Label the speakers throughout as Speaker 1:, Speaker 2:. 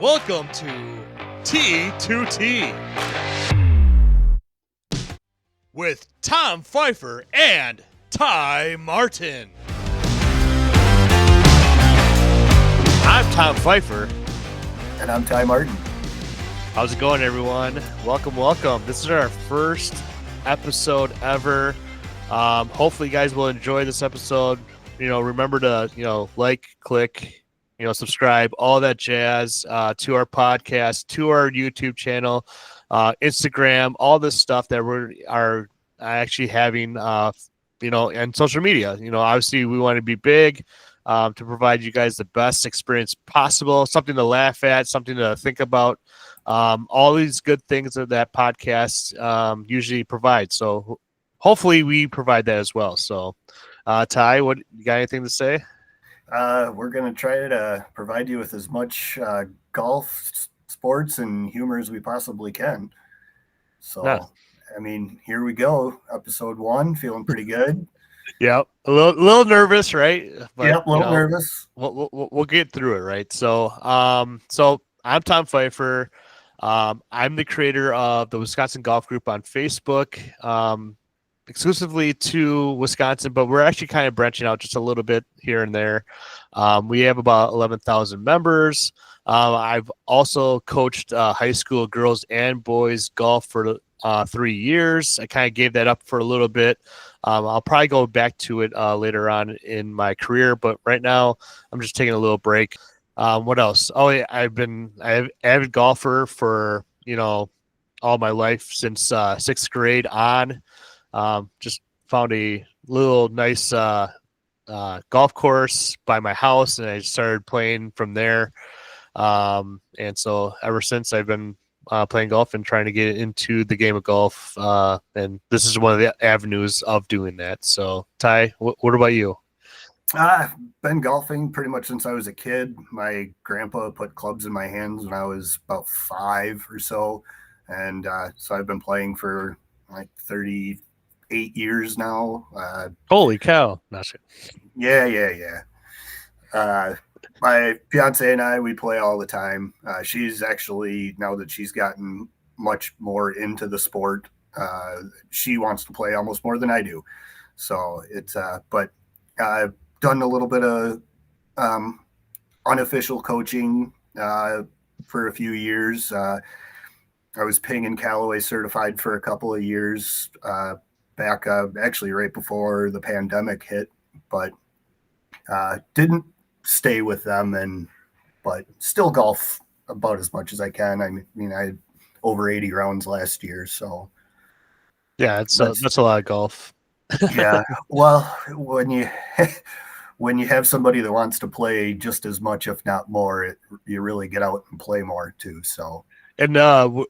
Speaker 1: Welcome to T2T with Tom Pfeiffer and Ty Martin. I'm Tom Pfeiffer.
Speaker 2: And I'm Ty Martin.
Speaker 1: How's it going, everyone? Welcome. This is our first episode ever. Hopefully, you guys will enjoy this episode. Remember to, like, click, subscribe, all that jazz to our podcast, to our YouTube channel, Instagram, all this stuff that we are actually having, and social media. Obviously, we want to be big to provide you guys the best experience possible, something to laugh at, something to think about. All these good things that podcast usually provides. So hopefully we provide that as well. So, Ty, what you got anything to say?
Speaker 2: We're going to try to provide you with as much golf, sports, and humor as we possibly can. So,
Speaker 1: Nice.
Speaker 2: I mean, here we go. Episode 1, feeling pretty good.
Speaker 1: Yep, a little nervous, right?
Speaker 2: But, yep, a little nervous.
Speaker 1: We'll get through it, right? So I'm Tom Pfeiffer. I'm the creator of the Wisconsin Golf Group on Facebook, exclusively to Wisconsin, but we're actually kind of branching out just a little bit here and there. We have about 11,000 members. I've also coached high school girls and boys golf for 3 years. I kind of gave that up for a little bit. I'll probably go back to it later on in my career, but right now I'm just taking a little break. What else? Oh, yeah, I've been an avid golfer for all my life since 6th grade on. Just found a little nice golf course by my house, and I started playing from there. And so ever since, I've been playing golf and trying to get into the game of golf. And this is one of the avenues of doing that. So, Ty, what about you?
Speaker 2: I've been golfing pretty much since I was a kid. My grandpa put clubs in my hands when I was about 5 or so. And so I've been playing for like 38 years now.
Speaker 1: Holy cow.
Speaker 2: Yeah. My fiance and I, we play all the time. She's actually, now that she's gotten much more into the sport, she wants to play almost more than I do. So it's, but I've done a little bit of unofficial coaching for a few years. I was Ping and Callaway certified for a couple of years back actually right before the pandemic hit, but didn't stay with them, but still golf about as much as I can. I mean, I had over 80 rounds last year, so
Speaker 1: yeah, that's a lot of golf.
Speaker 2: Yeah, well, when you have somebody that wants to play just as much, if not more, you really get out and play more too. So,
Speaker 1: and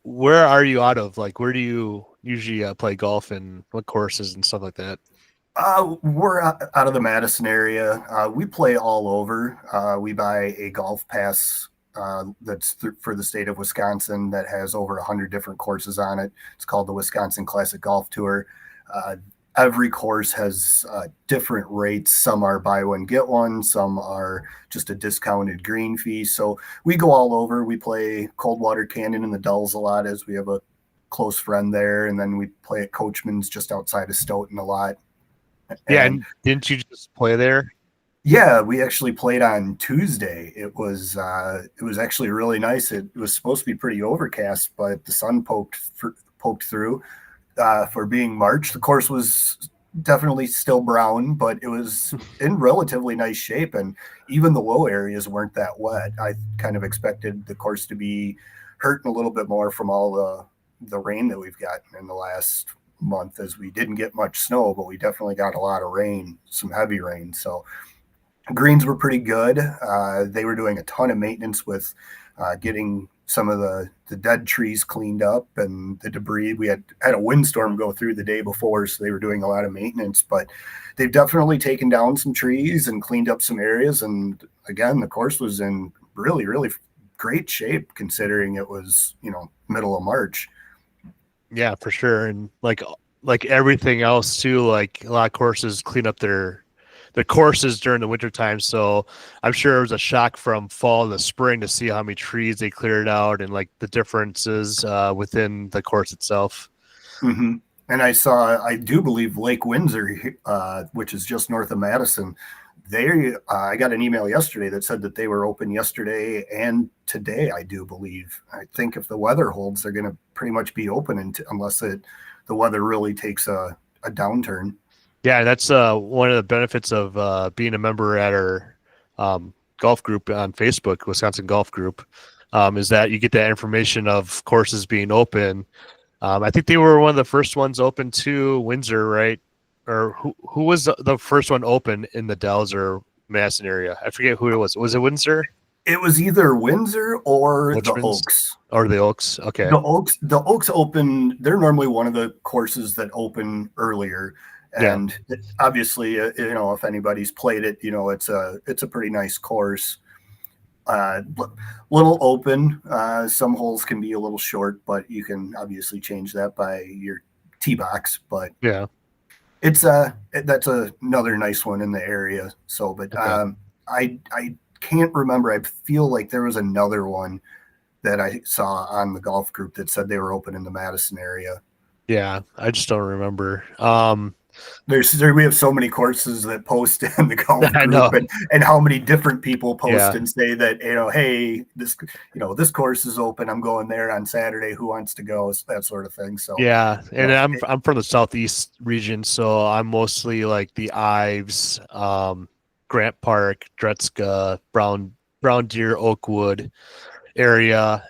Speaker 1: where are you out of? Like, where do you usually play golf, and what courses and stuff like that?
Speaker 2: We're out of the Madison area. We play all over. We buy a golf pass that's for the state of Wisconsin that has over 100 different courses on it. It's called the Wisconsin Classic Golf Tour. Every course has different rates. Some are buy one, get one. Some are just a discounted green fee. So we go all over. We play Coldwater Canyon in the Dells a lot, as we have a close friend there. And then we play at Coachman's just outside of Stoughton a lot.
Speaker 1: Yeah, and didn't you just play there?
Speaker 2: Yeah, we actually played on Tuesday. It was actually really nice. It was supposed to be pretty overcast, but the sun poked through. For being March, the course was definitely still brown, but it was in relatively nice shape, and even the low areas weren't that wet. I kind of expected the course to be hurting a little bit more from all the rain that we've gotten in the last month, as we didn't get much snow, but we definitely got a lot of rain, some heavy rain. So greens were pretty good. They were doing a ton of maintenance with getting some of the dead trees cleaned up and the debris. We had a windstorm go through the day before, so they were doing a lot of maintenance, but they've definitely taken down some trees and cleaned up some areas. And again, the course was in really, really great shape considering it was, middle of March.
Speaker 1: Yeah, for sure. And like everything else too, like a lot of courses clean up their the courses during the wintertime. So I'm sure it was a shock from fall to spring to see how many trees they cleared out and like the differences within the course itself.
Speaker 2: Mm-hmm. And I do believe Lake Windsor, which is just north of Madison. I got an email yesterday that said that they were open yesterday and today. I do believe. I think if the weather holds, they're going to pretty much be open unless the weather really takes a downturn.
Speaker 1: Yeah, that's one of the benefits of being a member at our golf group on Facebook, Wisconsin Golf Group, is that you get that information of courses being open. I think they were one of the first ones open to Windsor, right? Or who was the first one open in the Dells or Madison area? I forget who it was. Was it Windsor?
Speaker 2: It was either Windsor or the
Speaker 1: Richmond's
Speaker 2: Oaks.
Speaker 1: or the Oaks? Okay.
Speaker 2: The Oaks open. They're normally one of the courses that open earlier,
Speaker 1: Yeah.
Speaker 2: and obviously, if anybody's played it, it's a pretty nice course. Uh, Little open. Some holes can be a little short, but you can obviously change that by your tee box. But
Speaker 1: Yeah.
Speaker 2: that's another nice one in the area. So, but
Speaker 1: Okay.
Speaker 2: I can't remember. I feel like there was another one that I saw on the golf group that said they were open in the Madison area.
Speaker 1: Yeah. I just don't remember.
Speaker 2: We have so many courses that post in the golf
Speaker 1: I
Speaker 2: group,
Speaker 1: know.
Speaker 2: and how many different people post
Speaker 1: Yeah.
Speaker 2: and say that, hey, this course is open. I'm going there on Saturday. Who wants to go? That sort of thing. So,
Speaker 1: Yeah, and
Speaker 2: it,
Speaker 1: I'm from the southeast region, so I'm mostly like the Ives, Grant Park, Dretska, Brown Deer, Oakwood area.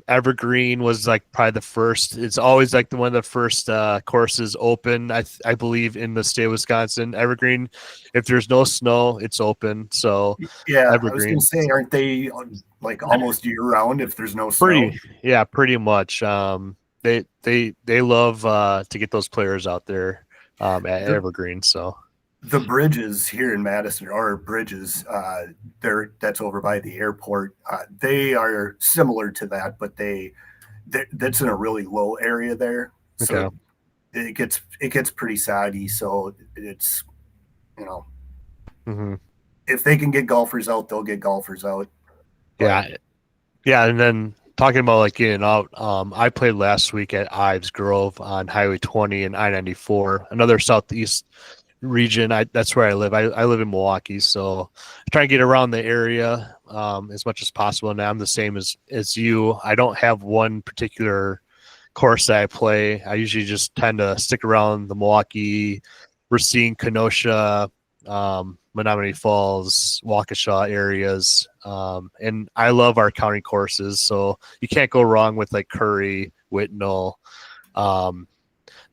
Speaker 1: Evergreen was like probably the first. It's always like one of the first courses open. I believe in the state of Wisconsin. Evergreen, if there's no snow, it's open. So
Speaker 2: yeah, I was going to
Speaker 1: Evergreen,
Speaker 2: say, aren't they like almost year round if there's no snow?
Speaker 1: pretty much. They love to get those players out there at
Speaker 2: The
Speaker 1: Evergreen. So
Speaker 2: the bridges here in Madison, or bridges, that's over by the airport. They are similar to that, but that's in a really low area there, so
Speaker 1: okay,
Speaker 2: it gets pretty saggy. So it's you know
Speaker 1: hmm
Speaker 2: if they can get golfers out, they'll get golfers out. But
Speaker 1: yeah, yeah. And then talking about like getting out, I played last week at Ives Grove on Highway 20 and I-94, another southeast region. That's where I live. I live in Milwaukee, so I try and get around the area as much as possible. And I'm the same as you. I don't have one particular course that I play. I usually just tend to stick around the Milwaukee, Racine, Kenosha, Menominee Falls, Waukesha areas. And I love our county courses, so you can't go wrong with like Curry, Whitnall, um,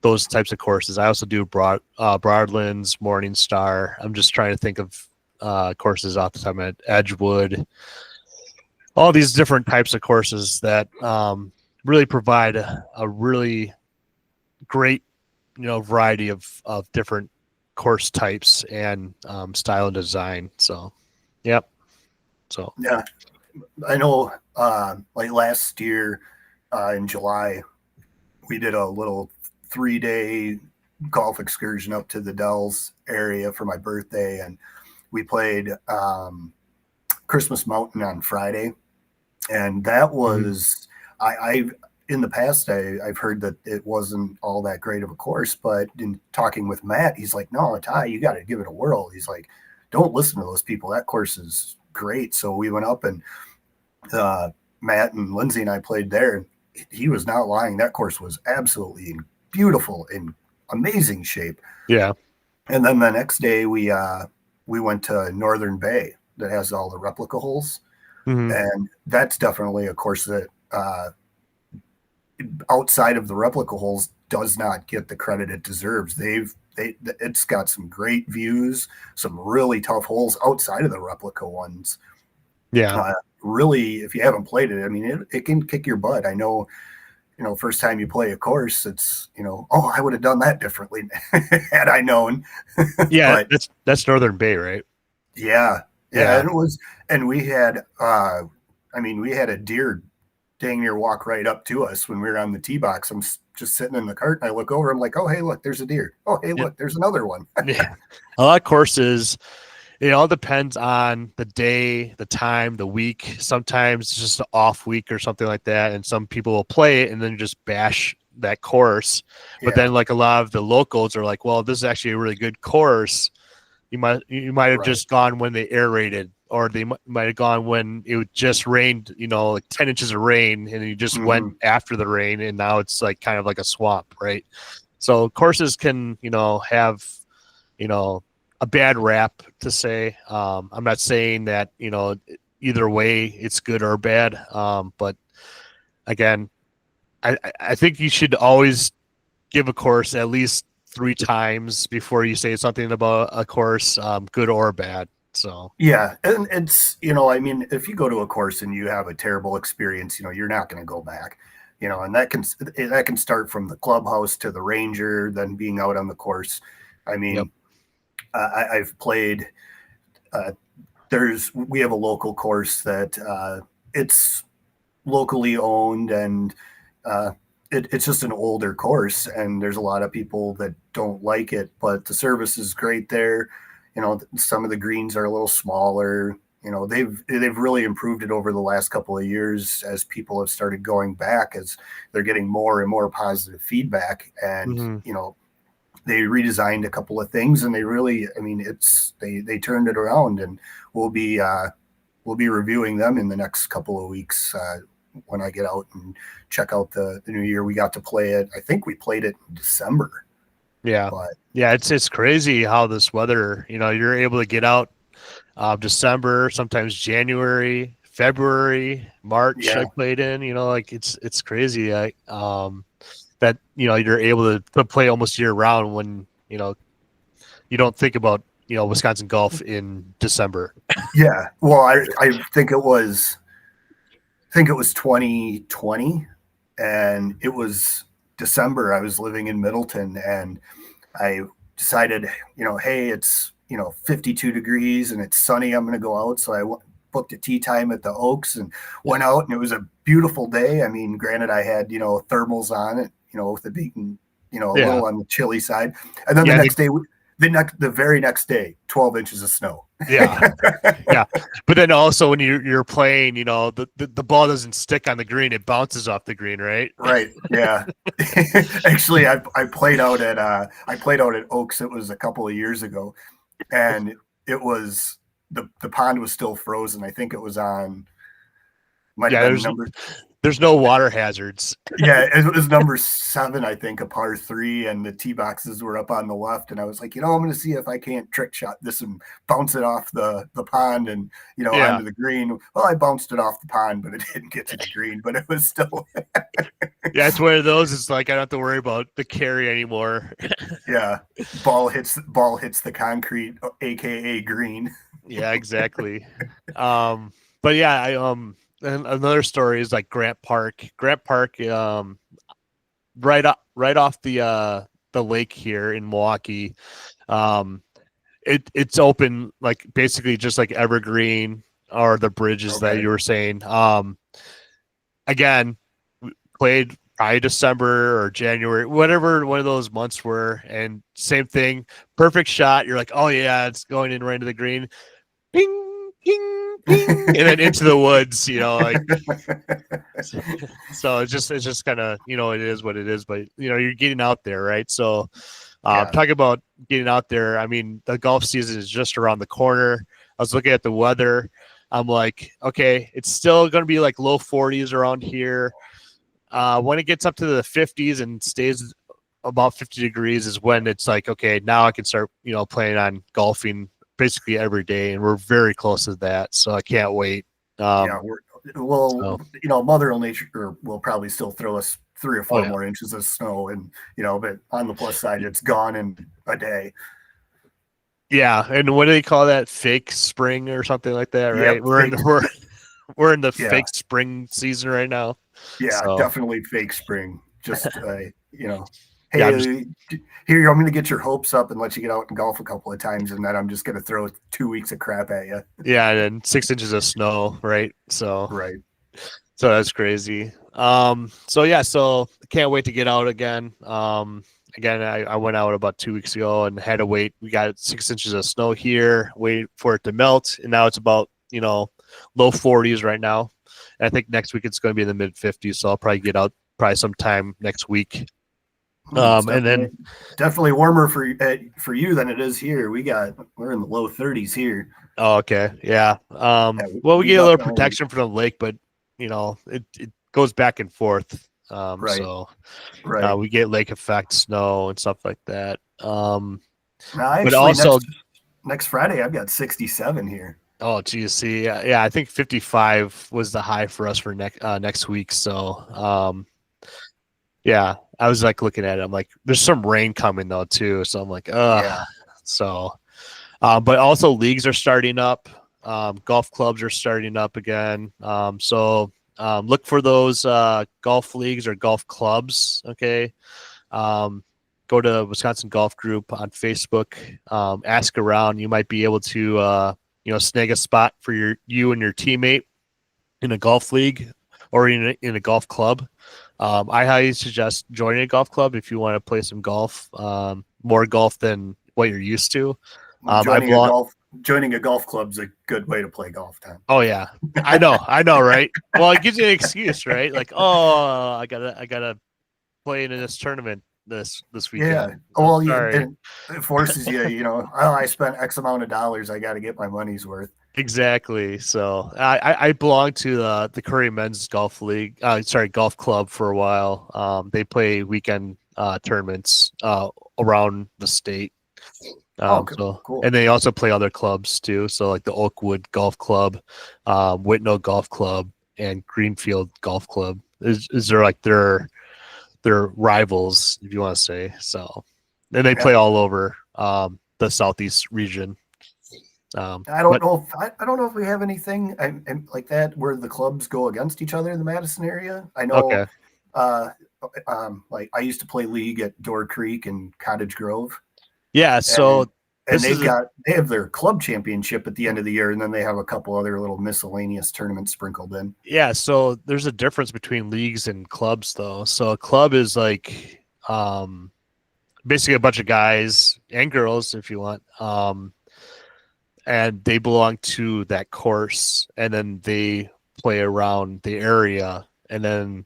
Speaker 1: those types of courses. I also do Broadlands, Morningstar. I'm just trying to think of courses off the top of my head. Edgewood, all these different types of courses that really provide a really great, variety of different course types and style and design. So, yep. So,
Speaker 2: yeah, I know. Like last year in July, we did a little 3-day golf excursion up to the Dells area for my birthday, and we played Christmas Mountain on Friday, and that
Speaker 1: mhm.
Speaker 2: was I've in the past I've heard that it wasn't all that great of a course, but in talking with Matt, he's like, no, Ty, you got to give it a whirl. He's like, don't listen to those people. That course is great. So we went up, and uh, Matt and Lindsay and I played there. He was not lying. That course was absolutely beautiful, in amazing shape.
Speaker 1: Yeah.
Speaker 2: And then the next day we went to Northern Bay that has all the replica holes,
Speaker 1: Hmm.
Speaker 2: and that's definitely a course that outside of the replica holes does not get the credit it deserves. It's got some great views, some really tough holes outside of the replica ones.
Speaker 1: Yeah.
Speaker 2: Uh, Really, if you haven't played it, I mean, it can kick your butt. I know, first time you play a course, it's, oh, I would have done that differently had I known.
Speaker 1: Yeah.
Speaker 2: But
Speaker 1: That's Northern Bay, right?
Speaker 2: yeah, yeah,
Speaker 1: Yeah.
Speaker 2: and we had, I mean, we had a deer dang near walk right up to us when we were on the tee box. just sitting in the cart, and I look over, I'm like, oh, hey, look, there's a deer. Oh, hey,
Speaker 1: Yep.
Speaker 2: look, there's another one.
Speaker 1: Yeah. A lot of courses, it all depends on the day, the time, the week. Sometimes it's just an off week or something like that, and some people will play it and then just bash that course. But
Speaker 2: Yeah,
Speaker 1: then like a lot of the locals are like, well, this is actually a really good course. You might have
Speaker 2: right.
Speaker 1: just gone when they aerated, or they might have gone when it just rained, like 10 inches of rain, and you just went
Speaker 2: Hmm.
Speaker 1: after the rain, and now it's like kind of like a swamp, right? So courses can, have, you know, a bad rap to say. I'm not saying that, either way it's good or bad. But again, I think you should always give a course at least 3 times before you say something about a course, good or bad. So,
Speaker 2: Yeah, and it's I mean, if you go to a course and you have a terrible experience, you're not going to go back. And that can start from the clubhouse to the ranger, then being out on the course. I
Speaker 1: yep.
Speaker 2: mean, I've played. Uh, we have a local course that it's locally owned, and uh, it's just an older course, and there's a lot of people that don't like it, but the service is great there. Some of the greens are a little smaller. They've really improved it over the last couple of years as people have started going back, as they're getting more and more positive feedback. And
Speaker 1: Hmm.
Speaker 2: they redesigned a couple of things, and they really, I mean, they turned it around, and we'll be we'll be reviewing them in the next couple of weeks, when I get out and check out the new year. We got to play it. I think we played it in December,
Speaker 1: Yeah.
Speaker 2: but
Speaker 1: Yeah. It's crazy how this weather, you're able to get out, December, sometimes January, February, March. I
Speaker 2: yeah,
Speaker 1: played in, like it's crazy. That you're able to play almost year round when you don't think about Wisconsin golf in December.
Speaker 2: yeah. Well, I think it was 2020, and it was December. I was living in Middleton, and I decided, hey, it's 52 degrees and it's sunny. I'm going to go out, so booked a tee time at the Oaks and
Speaker 1: Yeah.
Speaker 2: went out, and it was a beautiful day. I mean, granted, I had thermals on it, with it being a
Speaker 1: Yeah.
Speaker 2: little on the chilly side, and then the
Speaker 1: Yeah.
Speaker 2: next day, the very next day, 12 inches of snow.
Speaker 1: Yeah. Yeah. But then also when you're playing, the ball doesn't stick on the green, it bounces off the green, right?
Speaker 2: Right. Yeah. Actually, I played out at Oaks. It was a couple of years ago, and it was the pond was still frozen. I think it was on might have
Speaker 1: Yeah,
Speaker 2: been
Speaker 1: there's
Speaker 2: number
Speaker 1: there's no water hazards.
Speaker 2: yeah, it was number 7, I think, a par 3, and the tee boxes were up on the left. And I was like, I'm going to see if I can't trick shot this and bounce it off the pond and
Speaker 1: Yeah.
Speaker 2: onto the green. Well, I bounced it off the pond, but it didn't get to the green. But it was still
Speaker 1: Yeah, it's one of those. It's like I don't have to worry about the carry anymore.
Speaker 2: yeah. Ball hits the concrete, aka green.
Speaker 1: Yeah, exactly. But yeah, and another story is like Grant Park. Grant Park, right off the lake here in Milwaukee. Um, it's open like basically just like Evergreen or the bridges that
Speaker 2: Okay.
Speaker 1: you were saying. Again, played probably December or January, whatever one of those months were, and same thing. Perfect shot. You're like, oh yeah, it's going in right into the green. Ping, ping, ping, and then into the woods. Like so. It's just kind of it is what it is. But you're getting out there, right? So,
Speaker 2: Yeah.
Speaker 1: talking about getting out there. I mean, the golf season is just around the corner. I was looking at the weather. I'm like, okay, it's still going to be like low 40s around here. When it gets up to the 50s and stays about 50 degrees is when it's like, okay, now I can start, planning on golfing basically every day. And we're very close to that. So I can't wait.
Speaker 2: Yeah. Well,
Speaker 1: So,
Speaker 2: Mother Nature will probably still throw us 3 or
Speaker 1: oh
Speaker 2: 4
Speaker 1: yeah.
Speaker 2: more inches of snow, and but on the plus side, it's gone in a day.
Speaker 1: Yeah. And what do they call that? Fake spring or something like that, right?
Speaker 2: Yep. Fake.
Speaker 1: We're in the
Speaker 2: Yeah.
Speaker 1: fake spring season right now.
Speaker 2: Yeah.
Speaker 1: So
Speaker 2: Definitely fake spring. Just
Speaker 1: yeah, I'm just,
Speaker 2: hey, here I'm going to get your hopes up and let you get out and golf a couple of times, and then I'm just going to throw 2 weeks of crap at you.
Speaker 1: yeah. And then 6 inches of snow, right? So,
Speaker 2: Right.
Speaker 1: So that's crazy. So yeah, so can't wait to get out again. Again, I went out about 2 weeks ago and had to wait. We got 6 inches of snow here, wait for it to melt, and now it's about low 40s right now. And I think next week it's going to be in the mid 50s. So I'll probably get out probably sometime next week.
Speaker 2: It's
Speaker 1: And then
Speaker 2: definitely warmer for you than it is here. We're in the low 30s here.
Speaker 1: oh, okay, yeah.
Speaker 2: Yeah,
Speaker 1: Well, we
Speaker 2: we
Speaker 1: get a little
Speaker 2: definitely
Speaker 1: protection from the lake, but it goes back and forth.
Speaker 2: right,
Speaker 1: So
Speaker 2: right.
Speaker 1: we get lake effect snow and stuff like that.
Speaker 2: Now,
Speaker 1: But
Speaker 2: actually,
Speaker 1: also,
Speaker 2: next Friday, I've got 67 here.
Speaker 1: oh, geez, see, yeah, I think 55 was the high for us for next week. So, yeah, I was like looking at it. I'm like, there's some rain coming though too. So I'm like,
Speaker 2: Yeah.
Speaker 1: So, but also leagues are starting up. Golf clubs are starting up again. Look for those golf leagues or golf clubs. Okay. Um, Go to Wisconsin Golf Group on Facebook. Ask around. You might be able to snag a spot for you and your teammate in a golf league or in a golf club. I highly suggest joining a golf club if you want to play some golf, more golf than what you're used to. I
Speaker 2: Joining a
Speaker 1: belong.
Speaker 2: golf joining a golf club's a good way to play golf, Tom.
Speaker 1: Oh yeah, I know, right? Well, it gives you an excuse, right? Like, oh, I gotta play in this tournament this
Speaker 2: Yeah.
Speaker 1: weekend. I'm
Speaker 2: Well,
Speaker 1: sorry.
Speaker 2: and it forces you, oh, I spent X amount of dollars. I got to get my money's worth.
Speaker 1: Exactly. So I belong to the Curry Men's Golf League. Golf Club for a while. They play weekend tournaments around the state.
Speaker 2: Oh,
Speaker 1: And
Speaker 2: cool.
Speaker 1: they also play other clubs too. So like the Oakwood Golf Club, Whitnell Golf Club, and Greenfield Golf Club. Is there like their rivals, if you want to say so? And they
Speaker 2: Yeah.
Speaker 1: play all over the southeast region.
Speaker 2: I don't
Speaker 1: But
Speaker 2: know if I don't know if we have anything like that where the clubs go against each other in the Madison area. I know,
Speaker 1: okay,
Speaker 2: uh, like I used to play league at Door Creek and Cottage Grove,
Speaker 1: yeah.
Speaker 2: and
Speaker 1: So this is
Speaker 2: they have their club championship at the end of the year, and then they have a couple other little miscellaneous tournaments sprinkled in.
Speaker 1: yeah. So there's a difference between leagues and clubs, though. So a club is like basically a bunch of guys and girls, if you want, and they belong to that course, and then they play around the area, and then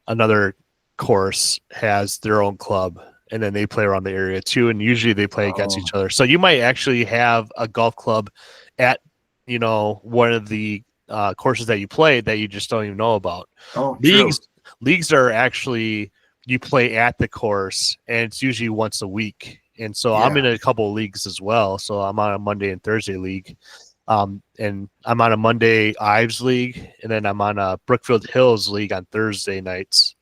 Speaker 1: another course has their own club, and then they play around the area too, and usually they play against
Speaker 2: Oh,
Speaker 1: each other. So you might actually have a golf club at one of the courses that you play that you just don't even know about.
Speaker 2: oh,
Speaker 1: leagues
Speaker 2: true.
Speaker 1: leagues are actually, you play at the course, and it's usually once a week. And so I'm in
Speaker 2: Yeah.
Speaker 1: a couple of leagues as well. So I'm on a Monday and Thursday league. And I'm on a Monday Ives league, and then I'm on a Brookfield Hills league on Thursday nights.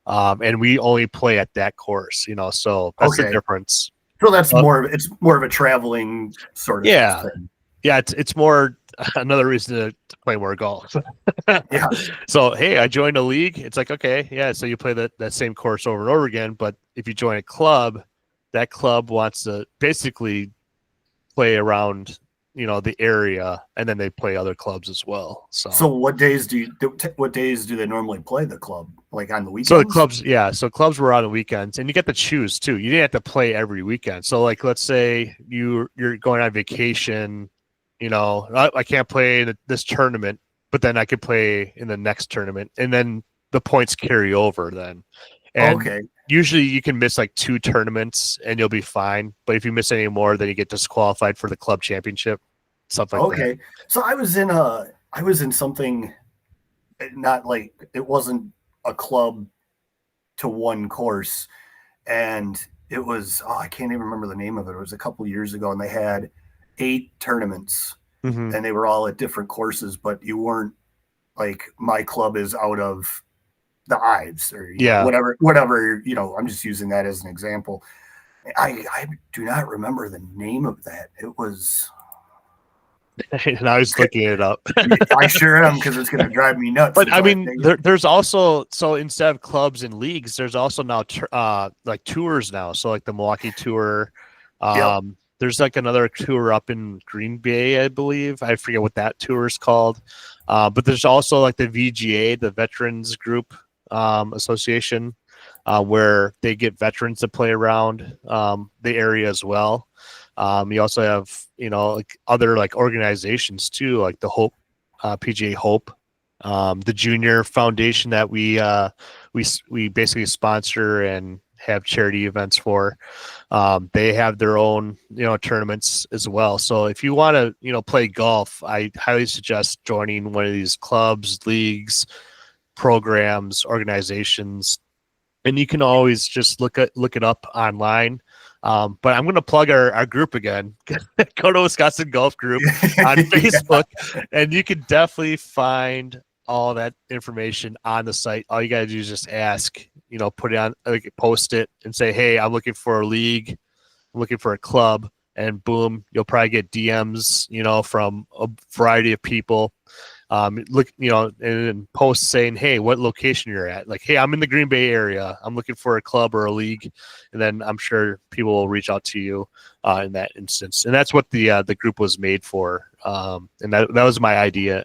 Speaker 1: And we only play at that course, so that's the
Speaker 2: Okay.
Speaker 1: difference.
Speaker 2: So that's it's more of a traveling sort of
Speaker 1: Yeah.
Speaker 2: thing.
Speaker 1: Yeah. It's more another reason to play more golf.
Speaker 2: Yeah.
Speaker 1: So, hey, I joined a league. It's like, okay, yeah. So you play that same course over and over again. But if you join a club, that club wants to basically play around, the area, and then they play other clubs as well.
Speaker 2: So what days do they normally play the club? Like on the
Speaker 1: So the
Speaker 2: weekends?
Speaker 1: clubs, yeah. So clubs were on the weekends, and you get to choose too. You didn't have to play every weekend. So like, let's say you're going on vacation, I can't play in this tournament, but then I could play in the next tournament, and then the points carry over then. And
Speaker 2: Okay.
Speaker 1: usually you can miss like 2 tournaments and you'll be fine. But if you miss any more, then you get disqualified for the club championship, stuff like that.
Speaker 2: Okay. So I was in something, not like it wasn't a club to one course, and it was, I can't even remember the name of it. It was a couple years ago, and they had 8 tournaments,
Speaker 1: Mm-hmm.
Speaker 2: and they were all at different courses, but you weren't like, my club is out of the Ives, or
Speaker 1: Yeah.
Speaker 2: whatever. I'm just using that as an example. I do not remember the name of that. It was,
Speaker 1: And I was looking it up.
Speaker 2: I sure am, because it's going to drive me nuts.
Speaker 1: But
Speaker 2: It's
Speaker 1: I
Speaker 2: like,
Speaker 1: mean, there's also, so instead of clubs and leagues, there's also now like tours now. So like the Milwaukee Tour,
Speaker 2: yep.
Speaker 1: There's like another tour up in Green Bay, I believe. I forget what that tour is called. But there's also like the VGA, the Veterans Group Association, where they get veterans to play around the area as well. You also have, like other like organizations too, like the Hope, PGA Hope, the junior foundation that we basically sponsor and have charity events for. They have their own, tournaments as well. So if you want to, play golf, I highly suggest joining one of these clubs, leagues, programs, organizations, and you can always just look it up online. But I'm going to plug our group again. Go to Wisconsin Golf Group on Facebook, and you can definitely find all that information on the site. All you got to do is just ask, put it on, like, post it, and say, "Hey, I'm looking for a league. I'm looking for a club." And boom, you'll probably get DMs, from a variety of people. Look, and posts saying, "Hey, what location you're at?" Like, "Hey, I'm in the Green Bay area. I'm looking for a club or a league," and then I'm sure people will reach out to you in that instance. And that's what the group was made for. And that was my idea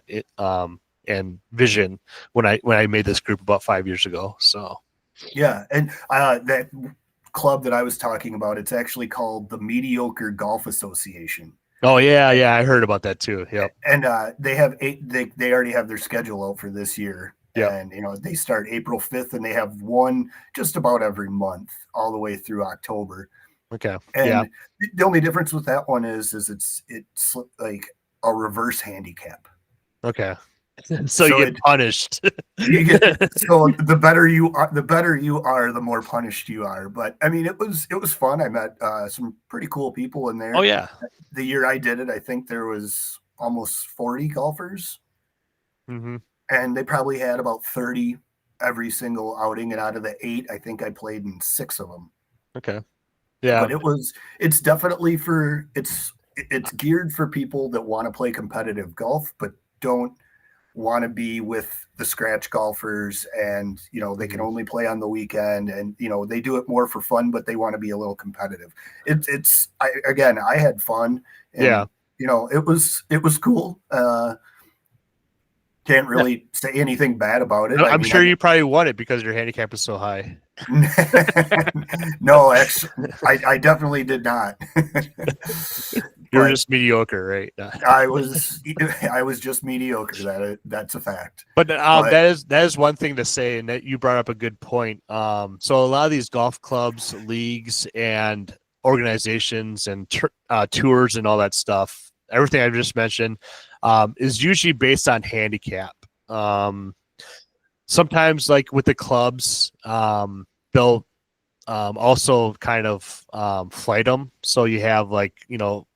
Speaker 1: and vision when I made this group about 5 years ago. So
Speaker 2: yeah, and that club that I was talking about, it's actually called the Mediocre Golf Association.
Speaker 1: Oh yeah, I heard about that too. Yep.
Speaker 2: And they have they already have their schedule out for this year.
Speaker 1: Yep.
Speaker 2: And they start April 5th and they have one just about every month all the way through October.
Speaker 1: Okay.
Speaker 2: And the only difference with that one is it's like a reverse handicap.
Speaker 1: Okay. So you get punished.
Speaker 2: So the better you are, the more punished you are. But I mean, it was fun. I met some pretty cool people in there.
Speaker 1: Oh yeah.
Speaker 2: The year I did it, I think there was almost 40 golfers,
Speaker 1: Mm-hmm.
Speaker 2: and they probably had about 30 every single outing. And out of the 8, I think I played in 6 of them.
Speaker 1: Okay. Yeah.
Speaker 2: But it's definitely it's geared for people that want to play competitive golf, but don't want to be with the scratch golfers, and they can only play on the weekend, and they do it more for fun, but they want to be a little competitive. I had fun, and it was cool. Can't really say anything bad about it.
Speaker 1: I'm sure you probably won it because your handicap is so high.
Speaker 2: No, actually, I definitely did not.
Speaker 1: You were just mediocre, right?
Speaker 2: I was just mediocre. That's a fact.
Speaker 1: But that is one thing to say, and that you brought up a good point. So a lot of these golf clubs, leagues, and organizations and tours and all that stuff, everything I've just mentioned, is usually based on handicap. Sometimes, like with the clubs, they'll also kind of flight them. So you have like,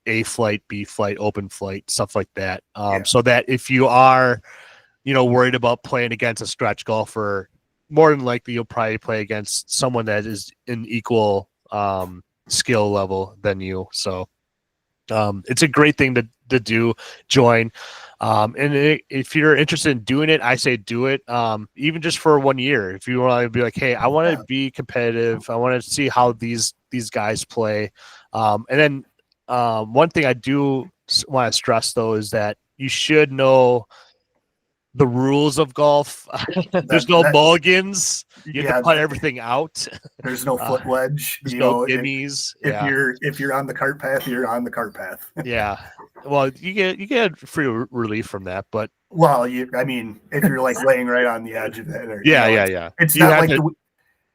Speaker 1: A flight, B flight, open flight, stuff like that. So that if you are, worried about playing against a scratch golfer, more than likely you'll probably play against someone that is in equal skill level than you. So it's a great thing to do, join. If you're interested in doing it, I say do it. Even just for 1 year, if you want to be like, "Hey, I want to be competitive. I want to see how these guys play." And then one thing I do want to stress though is that you should know the rules of golf. There's no mulligans. You have to putt everything out.
Speaker 2: There's no foot wedge.
Speaker 1: There's no gimmies.
Speaker 2: If you're on the cart path, you're on the cart path.
Speaker 1: Yeah. Well, you get free relief from that, but
Speaker 2: if you're like laying right on the edge of it, or,
Speaker 1: yeah.
Speaker 2: It's not like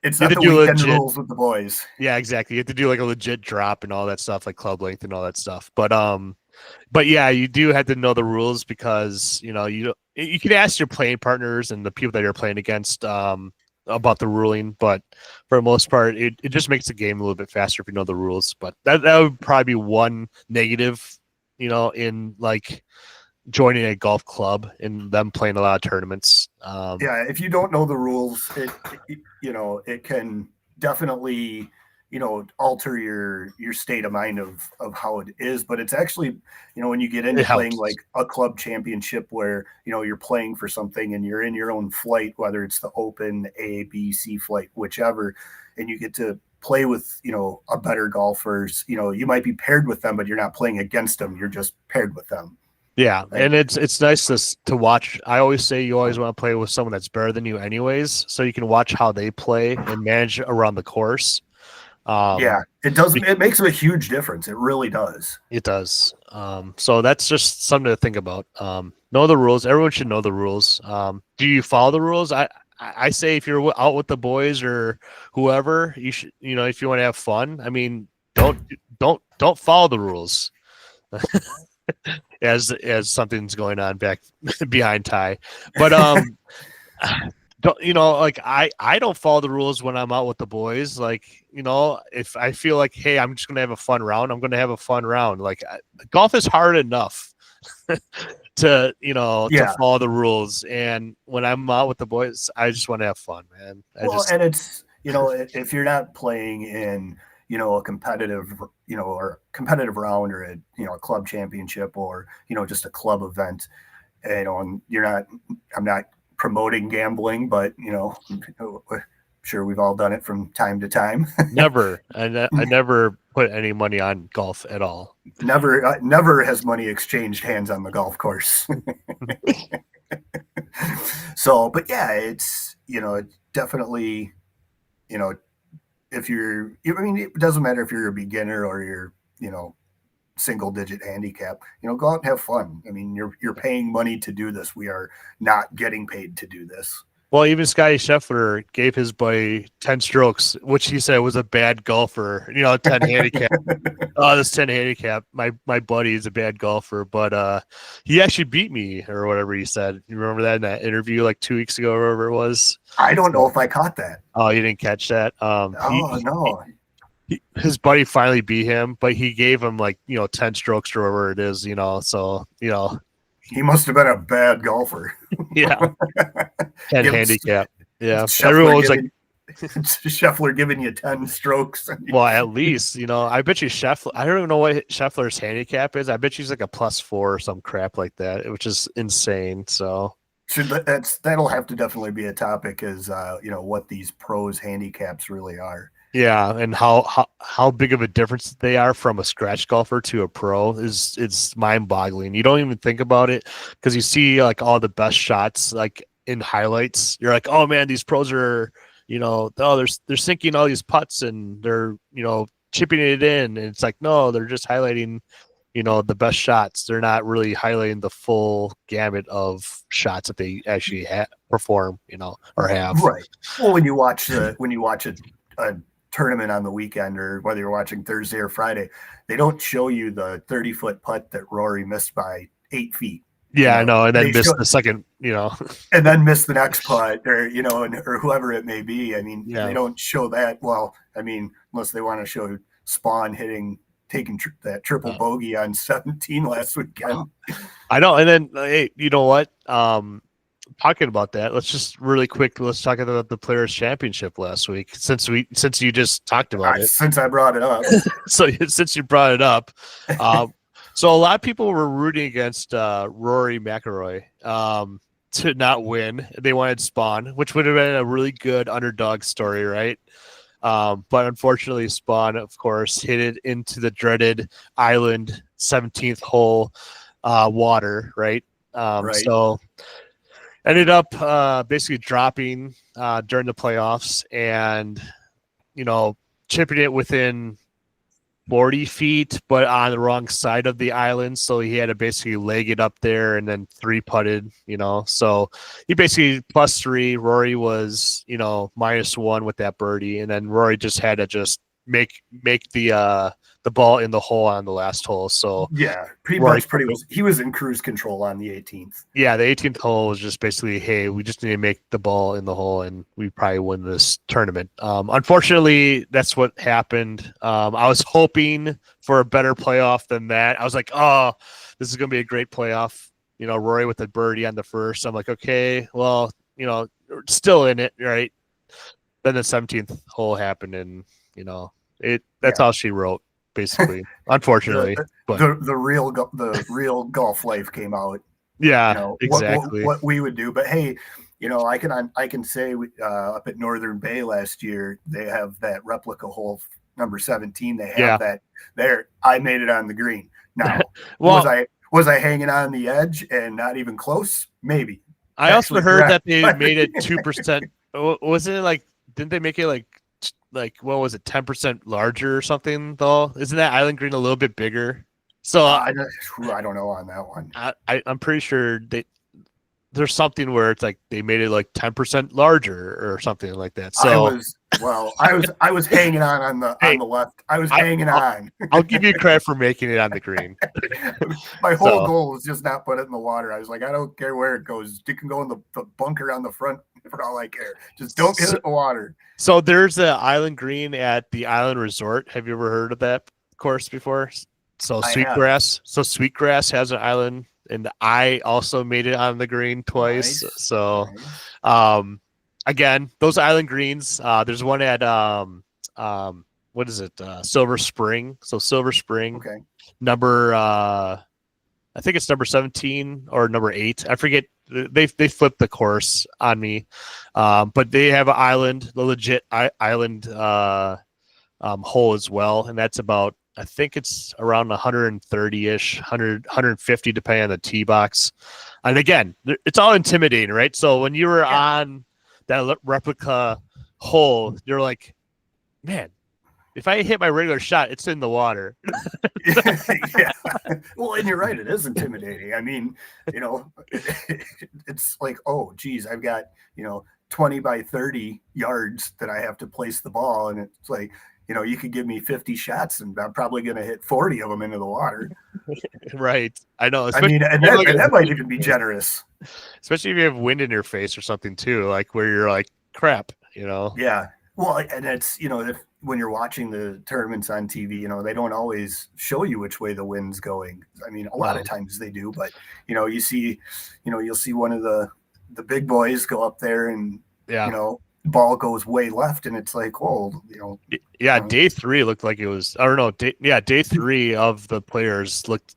Speaker 2: it's not the weekend rules with the boys.
Speaker 1: Yeah, exactly. You have to do like a legit drop and all that stuff, like club length and all that stuff. But yeah, you do have to know the rules because you can ask your playing partners and the people that you're playing against about the ruling, but for the most part, it just makes the game a little bit faster if you know the rules. But that would probably be one negative, in like joining a golf club and them playing a lot of tournaments.
Speaker 2: If you don't know the rules, it can definitely alter your state of mind of how it is. But it's actually, when you get into playing like a club championship where you're playing for something and you're in your own flight, whether it's the open A, B, C flight, whichever, and you get to play with, a better golfers. You might be paired with them, but you're not playing against them. You're just paired with them.
Speaker 1: Yeah,
Speaker 2: And
Speaker 1: and it's nice to watch. I always say you always want to play with someone that's better than you, anyways, so you can watch how they play and manage around the course.
Speaker 2: yeah, it does. It makes a huge difference. It really does.
Speaker 1: It does. So that's just something to think about. Know the rules. Everyone should know the rules. Do you follow the rules? I say if you're out with the boys or whoever, you should, if you want to have fun. I mean, don't follow the rules as something's going on back behind Ty. But don't, like I don't follow the rules when I'm out with the boys. Like, if I feel like, hey, I'm just gonna have a fun round, I'm gonna have a fun round. Like, golf is hard enough to
Speaker 2: Yeah.
Speaker 1: to follow the rules, and when I'm out with the boys, I just want to have fun, man.
Speaker 2: And it's, if you're not playing in, a competitive, or competitive round, or a club championship, or just a club event, and I'm not promoting gambling, but sure, we've all done it from time to time.
Speaker 1: never. I never put any money on golf at all.
Speaker 2: Never has money exchanged hands on the golf course. So, but yeah, it's definitely, if it doesn't matter if you're a beginner or you're single digit handicap, go out and have fun. I mean, you're paying money to do this. We are not getting paid to do this.
Speaker 1: Well, even Scotty Scheffler gave his buddy 10 strokes, which he said was a bad golfer. 10 handicap. Oh, this 10 handicap. My buddy is a bad golfer, but he actually beat me or whatever he said. You remember that in that interview like 2 weeks ago or whatever it was?
Speaker 2: I don't know if I caught that.
Speaker 1: Oh, you didn't catch that?
Speaker 2: No.
Speaker 1: His buddy finally beat him, but he gave him 10 strokes or whatever it is, so
Speaker 2: he must have been a bad golfer.
Speaker 1: Yeah. 10 handicap. Yeah.
Speaker 2: Scheffler
Speaker 1: Everyone was
Speaker 2: Scheffler giving you 10 strokes.
Speaker 1: Well, at least, I bet you Scheffler, I don't even know what Scheffler's handicap is. I bet she's like a +4 or some crap like that, which is insane. So
Speaker 2: that'll have to definitely be a topic, is what these pros handicaps really are.
Speaker 1: Yeah, and how big of a difference they are from a scratch golfer to a pro is mind-boggling. You don't even think about it because you see like all the best shots like in highlights. You're like, oh man, these pros are, they're sinking all these putts and they're chipping it in, and it's like, no, they're just highlighting the best shots. They're not really highlighting the full gamut of shots that they actually perform, or have.
Speaker 2: Right. Well, when you watch a tournament on the weekend, or whether you're watching Thursday or Friday, they don't show you the 30-foot putt that Rory missed by 8 feet.
Speaker 1: Yeah, I know, and then miss the second,
Speaker 2: and then miss the next putt, or or whoever it may be. I mean, They don't show that. Well, I mean, unless they want to show Spawn taking that triple bogey on 17 last weekend.
Speaker 1: I know, and then hey, you know what? Talking about that, let's talk about the Players Championship last week, since you just talked about it.
Speaker 2: Since I brought it up.
Speaker 1: So since you brought it up, so a lot of people were rooting against Rory McIlroy to not win. They wanted Spawn, which would have been a really good underdog story, right? But unfortunately, Spawn, of course, hit it into the dreaded island 17th hole water, right?
Speaker 2: Right.
Speaker 1: So ended up basically dropping during the playoffs and, chipping it within 40 feet, but on the wrong side of the island. So he had to basically leg it up there and then 3-putted, So he basically +3. Rory was, -1 with that birdie. And then Rory just had to make the ball in the hole on the last hole. So
Speaker 2: yeah, he was in cruise control on the 18th.
Speaker 1: Yeah, the 18th hole was just basically, hey, we just need to make the ball in the hole and we probably win this tournament. Unfortunately, that's what happened. I was hoping for a better playoff than that. I was like, oh, this is going to be a great playoff. Rory with the birdie on the first. I'm like, okay, well, still in it, right? Then the 17th hole happened, and that's all she wrote, basically. Unfortunately,
Speaker 2: the real golf life came out.
Speaker 1: Yeah, exactly.
Speaker 2: What we would do, but hey, I can say up at Northern Bay last year they have that replica hole number 17. They have
Speaker 1: Yeah.
Speaker 2: that there. I made it on the green. Now,
Speaker 1: Well,
Speaker 2: was I hanging on the edge and not even close? Maybe.
Speaker 1: I also
Speaker 2: Actually,
Speaker 1: heard
Speaker 2: correct.
Speaker 1: that they made it 2%. Wasn't it like? Didn't they make it like what was it, 10% larger or something? Though, isn't that Island Green a little bit bigger? So
Speaker 2: I don't know on that one.
Speaker 1: I'm pretty sure there's something where it's like they made it like 10% larger or something like that. So
Speaker 2: I was hanging on the
Speaker 1: hey,
Speaker 2: left. I was
Speaker 1: I,
Speaker 2: hanging
Speaker 1: I'll,
Speaker 2: on.
Speaker 1: I'll give you credit for making it on the green.
Speaker 2: My whole
Speaker 1: So
Speaker 2: goal was just not put it in the water. I was like, I don't care where it goes. You can go in the bunker on the front for all I care. Just don't hit it in the water.
Speaker 1: so there's the Island Green at the Island Resort. Have you ever heard of that course before? So
Speaker 2: I have.
Speaker 1: Sweetgrass has an island, and I also made it on the green twice.
Speaker 2: Nice.
Speaker 1: So
Speaker 2: Nice.
Speaker 1: again, those Island Greens. There's one at what is it? Silver Spring. So Silver Spring
Speaker 2: Okay.
Speaker 1: number I think it's number 17 or number 8. I forget. They flipped the course on me, but they have an island, the legit island hole as well, and that's about, I think it's around 130-ish, 150 depending on the tee box. And again, it's all intimidating, right? So when you were on that replica hole, you're like, man, if I hit my regular shot, it's in the water.
Speaker 2: Yeah. Well, and you're right. It is intimidating. I mean, it's like, oh, geez, I've got, 20 by 30 yards that I have to place the ball. And it's like, you could give me 50 shots and I'm probably going to hit 40 of them into the water.
Speaker 1: Right. I know.
Speaker 2: I mean, and that might even be generous.
Speaker 1: Especially if you have wind in your face or something too, like where you're like, crap,
Speaker 2: Yeah. Well, and it's, when you're watching the tournaments on TV, they don't always show you which way the wind's going. I mean, a lot of times they do, but you'll see one of the big boys go up there and, ball goes way left and it's like, well,
Speaker 1: Yeah, day 3 looked like it was, I don't know. Day 3 of the players looked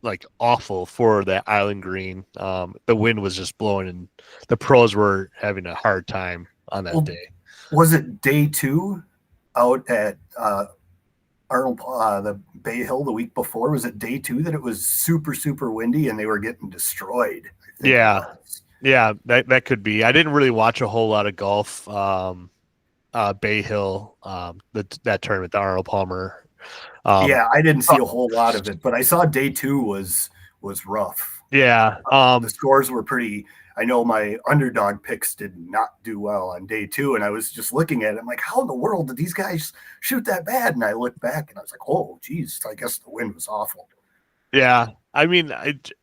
Speaker 1: like awful for that Island Green. The wind was just blowing and the pros were having a hard time on that day.
Speaker 2: Was it day 2 out at Arnold, the Bay Hill the week before? Was it day 2 that it was super, super windy and they were getting destroyed? I think
Speaker 1: yeah, that could be. I didn't really watch a whole lot of golf. Bay Hill, that tournament, the Arnold Palmer.
Speaker 2: Yeah, I didn't see a whole lot of it, but I saw day 2 was rough.
Speaker 1: Yeah,
Speaker 2: the scores were pretty. I know my underdog picks did not do well on day 2, and I was just looking at it. I'm like, how in the world did these guys shoot that bad? And I looked back, and I was like, oh, geez, I guess the wind was awful.
Speaker 1: Yeah, I mean,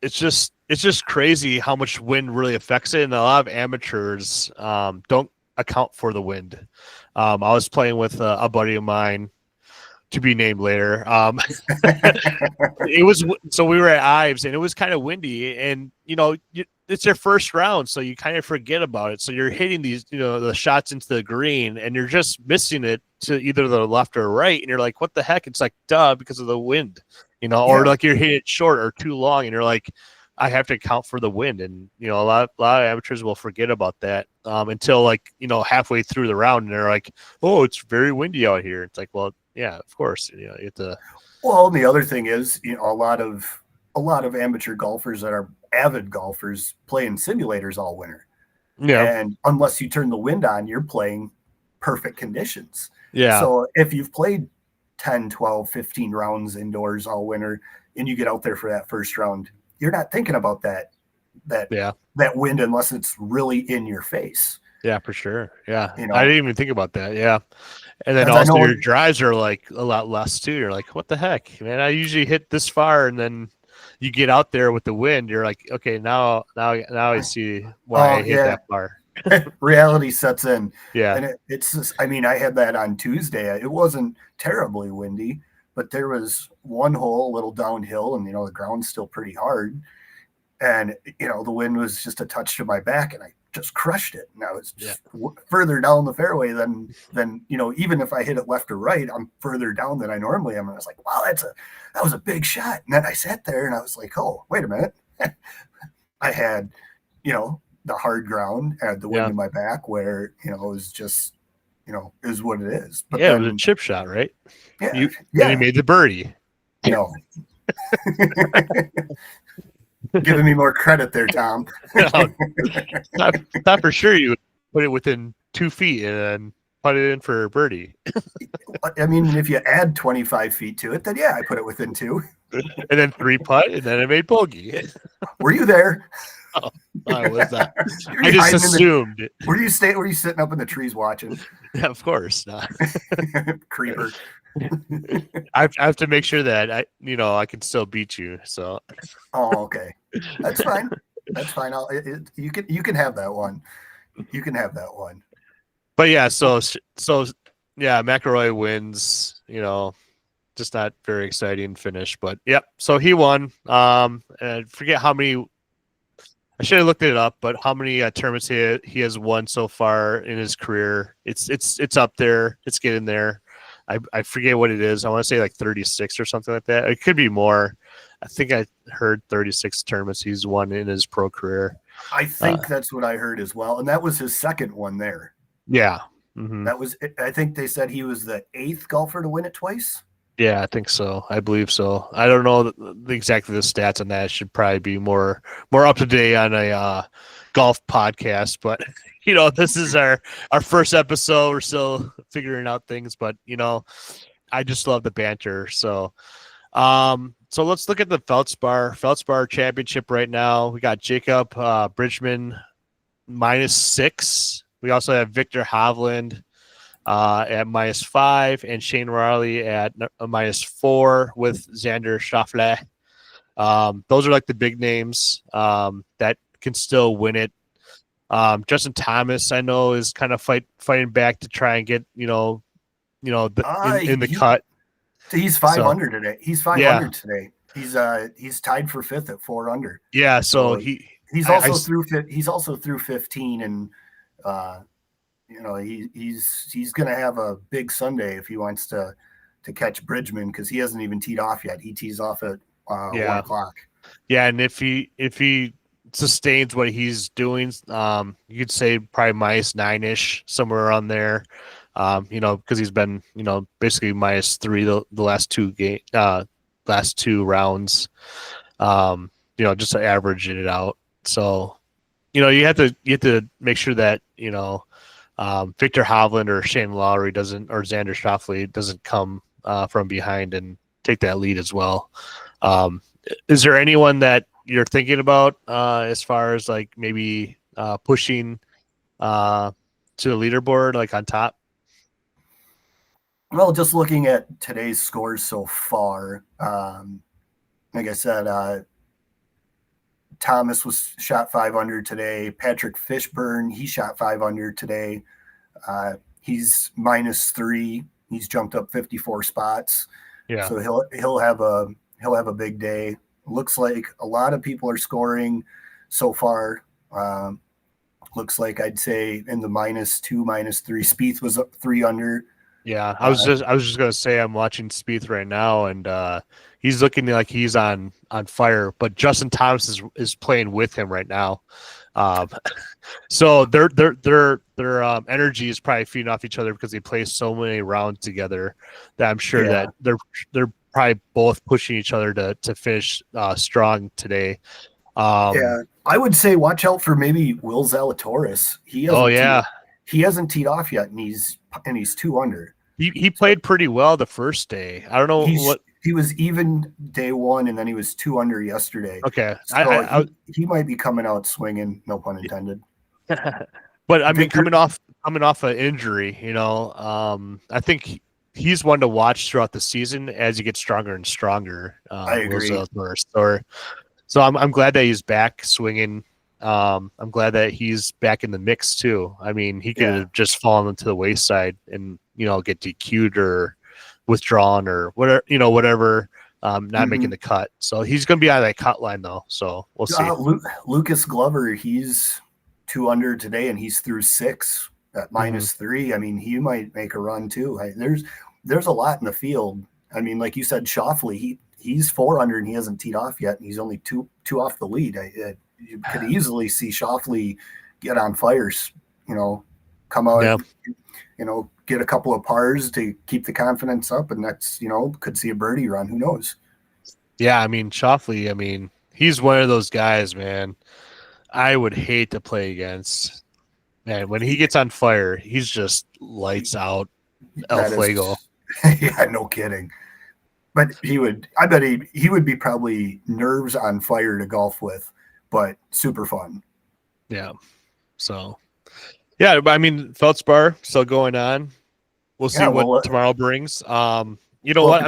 Speaker 1: it's just crazy how much wind really affects it, and a lot of amateurs don't account for the wind. I was playing with a buddy of mine, to be named later. It was, so we were at Ives and it was kind of windy, and it's your first round, so you kind of forget about it. So you're hitting these, the shots into the green, and you're just missing it to either the left or right, and you're like, what the heck? It's like, duh, because of the wind, or like you're hitting it short or too long, and you're like, I have to account for the wind. And a lot of amateurs will forget about that until halfway through the round, and they're like, oh, it's very windy out here. It's like, well, yeah, of course, you have to.
Speaker 2: Well, and the other thing is, a lot of amateur golfers that are avid golfers play in simulators all winter.
Speaker 1: Yeah.
Speaker 2: And unless you turn the wind on, you're playing perfect conditions.
Speaker 1: Yeah.
Speaker 2: So if you've played 10, 12, 15 rounds indoors all winter and you get out there for that first round, you're not thinking about that wind unless it's really in your face.
Speaker 1: Yeah, for sure. Yeah. I didn't even think about that. Yeah. And then
Speaker 2: also
Speaker 1: your drives are like a lot less too. You're like, what the heck, man? I usually hit this far, and then you get out there with the wind. You're like, okay, now I see why I hit that far.
Speaker 2: Reality sets in.
Speaker 1: Yeah.
Speaker 2: And it's just, I mean, I had that on Tuesday. It wasn't terribly windy, but there was one hole a little downhill, and the ground's still pretty hard. And the wind was just a touch to my back, and I just crushed it. And I was just further down the fairway than even if I hit it left or right, I'm further down than I normally am. And I was like, wow, that was a big shot. And then I sat there and I was like, oh, wait a minute. I had the hard ground, had the wind
Speaker 1: Yeah.
Speaker 2: in my back, where it was just is what it is. But
Speaker 1: Yeah, it was a
Speaker 2: then
Speaker 1: chip shot, right?
Speaker 2: yeah,
Speaker 1: You made the birdie.
Speaker 2: no, giving me more credit there, Tom.
Speaker 1: No, not for sure you would put it within 2 feet and then put it in for a birdie.
Speaker 2: I mean, if you add 25 feet to it, then yeah, I put it within 2.
Speaker 1: And then 3 putt, and then I made bogey.
Speaker 2: Were you there?
Speaker 1: Oh, I was not.
Speaker 2: Were
Speaker 1: I
Speaker 2: you
Speaker 1: just
Speaker 2: hiding
Speaker 1: assumed.
Speaker 2: Were you sitting up in the trees watching?
Speaker 1: Yeah, of course not.
Speaker 2: Creeper.
Speaker 1: I have to make sure that I can still beat you. So.
Speaker 2: Oh, okay. That's fine. That's fine. You can have that one. You can have that one.
Speaker 1: But yeah, so yeah, McElroy wins. Just not very exciting finish, but yep. So he won. And I forget how many. I should have looked it up, but how many tournaments he has won so far in his career? It's up there. It's getting there. I forget what it is. I want to say like 36 or something like that. It could be more. I think I heard 36 tournaments he's won in his pro career.
Speaker 2: I think that's what I heard as well, and that was his second one there.
Speaker 1: Yeah, mm-hmm.
Speaker 2: That was. I think they said he was the 8th golfer to win it twice.
Speaker 1: Yeah, I think so. I believe so. I don't know exactly the stats on that. It should probably be more up to date on a golf podcast. But this is our first episode. We're still figuring out things, but I just love the banter. So, so let's look at the Valspar Championship right now. We got Jacob Bridgman -6. We also have Victor Hovland at -5, and Shane Riley at -4 with Xander Schauffele. Those are like the big names that can still win it. Justin Thomas, I know, is kind of fighting back to try and get in the cut.
Speaker 2: He's 5 under today. He's 500 today. He's tied for 5th at 4 under.
Speaker 1: Yeah, so
Speaker 2: he's also through 15, and he's going to have a big Sunday if he wants to catch Bridgman, because he hasn't even teed off yet. He tees off at 1 o'clock.
Speaker 1: Yeah, and if he sustains what he's doing, you could say probably -9-ish, somewhere around there. Because he's been basically -3 the last two rounds. Just to average it out. So you have to make sure that Victor Hovland or Shane Lowry or Xander Schauffele doesn't come from behind and take that lead as well. Is there anyone that you're thinking about as far as like maybe pushing to the leaderboard, like on top?
Speaker 2: Well, just looking at today's scores so far, like I said, Thomas was shot 5 under today. Patrick Fishburne, he shot 5 under today. He's -3. He's jumped up 54 spots.
Speaker 1: Yeah.
Speaker 2: So he'll have a big day. Looks like a lot of people are scoring so far. Looks like I'd say in the -2, -3. Spieth was up 3 under.
Speaker 1: Yeah, I was just gonna say I'm watching Spieth right now, and he's looking like he's on fire. But Justin Thomas is playing with him right now, so their energy is probably feeding off each other because they play so many rounds together that I'm sure that they're probably both pushing each other to finish strong today.
Speaker 2: I would say watch out for maybe Will Zalatoris. He hasn't teed off yet, and he's 2 under.
Speaker 1: He played pretty well the first day. I don't know what
Speaker 2: he was even day 1, and then he was 2 under yesterday.
Speaker 1: Okay,
Speaker 2: so he might be coming out swinging. No pun intended.
Speaker 1: But I mean, coming off an injury, I think he's one to watch throughout the season as he gets stronger and stronger.
Speaker 2: I agree.
Speaker 1: So I'm glad that he's back swinging. I'm glad that he's back in the mix too. I mean, he could have just fallen to the wayside and get DQ'd or withdrawn or whatever, not making the cut. So he's going to be on that cut line though. So we'll see.
Speaker 2: Lucas Glover, he's 2 under today, and he's through 6 at -3. I mean, he might make a run too. There's a lot in the field. I mean, like you said, Schauffele, he's 4 under and he hasn't teed off yet, and he's only two off the lead. you could easily see Shoffley get on fires, come out,
Speaker 1: Yeah.
Speaker 2: Get a couple of pars to keep the confidence up, and that's, could see a birdie run. Who knows?
Speaker 1: Yeah, I mean, Shoffley, I mean, he's one of those guys, man. I would hate to play against. Man, when he gets on fire, he's just lights out El
Speaker 2: That
Speaker 1: Fuego.
Speaker 2: is, yeah, no kidding. But I bet he would be probably nerves on fire to golf with, but super fun.
Speaker 1: Yeah. So, yeah, but I mean, Valspar still going on. We'll see what tomorrow brings. You know what?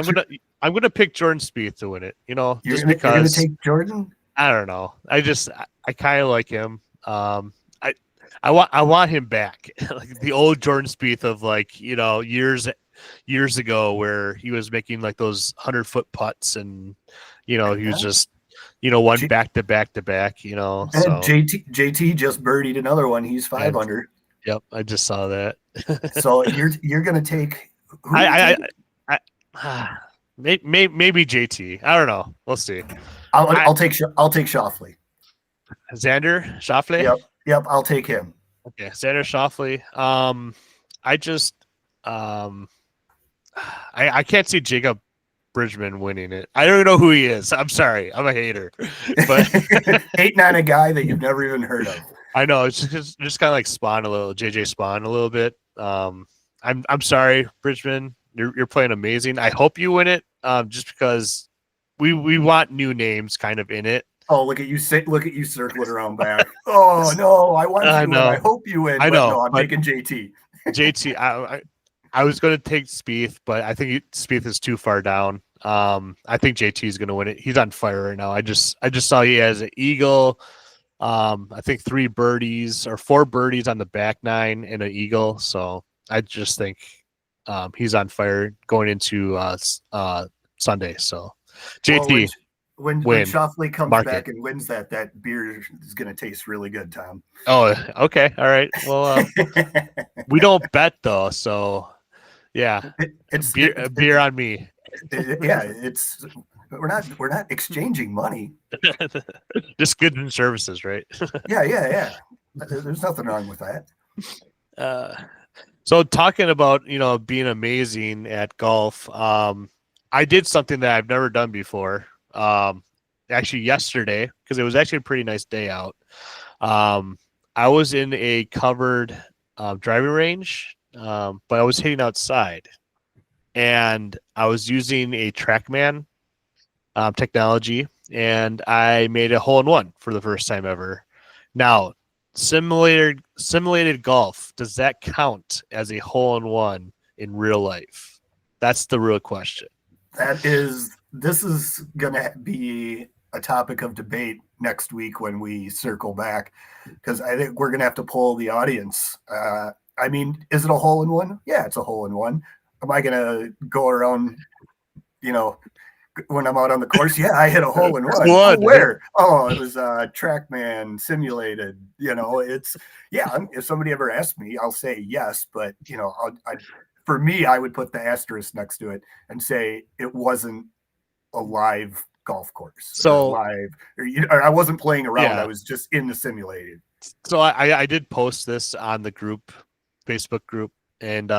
Speaker 1: I'm gonna pick Jordan Spieth to win it. Just because
Speaker 2: you're gonna take Jordan.
Speaker 1: I don't know. I kind of like him. I want him back, like the old Jordan Spieth of years ago, where he was making like those 100-foot putts, and he was just one back to back to back. So
Speaker 2: JT just birdied another one. He's 5 under.
Speaker 1: Yep, I just saw that.
Speaker 2: So you're gonna take.
Speaker 1: Maybe JT. I don't know. We'll see.
Speaker 2: I'll take Shoffley.
Speaker 1: Xander Schauffele.
Speaker 2: Yep. I'll take him.
Speaker 1: Okay, Xander Schauffele. I can't see Jacob Bridgman winning it. I don't know who he is. I'm sorry. I'm a hater. But
Speaker 2: hating on a guy that you've never even heard of.
Speaker 1: I know. It's just kind of like JJ Spawn a little bit. I'm sorry, Bridgman. You're playing amazing. I hope you win it. Just because we want new names kind of in it.
Speaker 2: Oh, look at you circling around back. Oh no, I want you to win. I hope you win.
Speaker 1: I know.
Speaker 2: No, I'm taking JT.
Speaker 1: JT, I was going to take Spieth, but I think Spieth is too far down. I think JT is going to win it. He's on fire right now. I just saw he has an eagle. I think 4 birdies on the back 9 and an eagle. So I just think he's on fire going into Sunday. So JT.
Speaker 2: When Shoffley comes back and wins that beer is going to taste really good, Tom.
Speaker 1: Oh, okay. All right. Well, we don't bet though. So yeah, it's beer on me.
Speaker 2: We're not exchanging money.
Speaker 1: Just goods and services, right?
Speaker 2: Yeah. There's nothing wrong with that.
Speaker 1: So talking about, being amazing at golf, I did something that I've never done before. Actually yesterday, because it was actually a pretty nice day out. I was in a covered driving range, but I was hitting outside, and I was using a TrackMan technology, and I made a hole-in-one for the first time ever. Now, simulated golf, does that count as a hole-in-one in real life? That's the real question.
Speaker 2: This is going to be a topic of debate next week when we circle back, because I think we're going to have to poll the audience. I mean, is it a hole-in-one? Yeah, it's a hole-in-one. Am I going to go around, when I'm out on the course? Yeah, I hit a hole-in-one. Oh, where? Oh, it was TrackMan simulated. If somebody ever asks me, I'll say yes, but, for me, I would put the asterisk next to it and say it wasn't a live golf course.
Speaker 1: So
Speaker 2: or I wasn't playing around. Yeah. I was just in the simulated.
Speaker 1: So I did post this on the Facebook group, and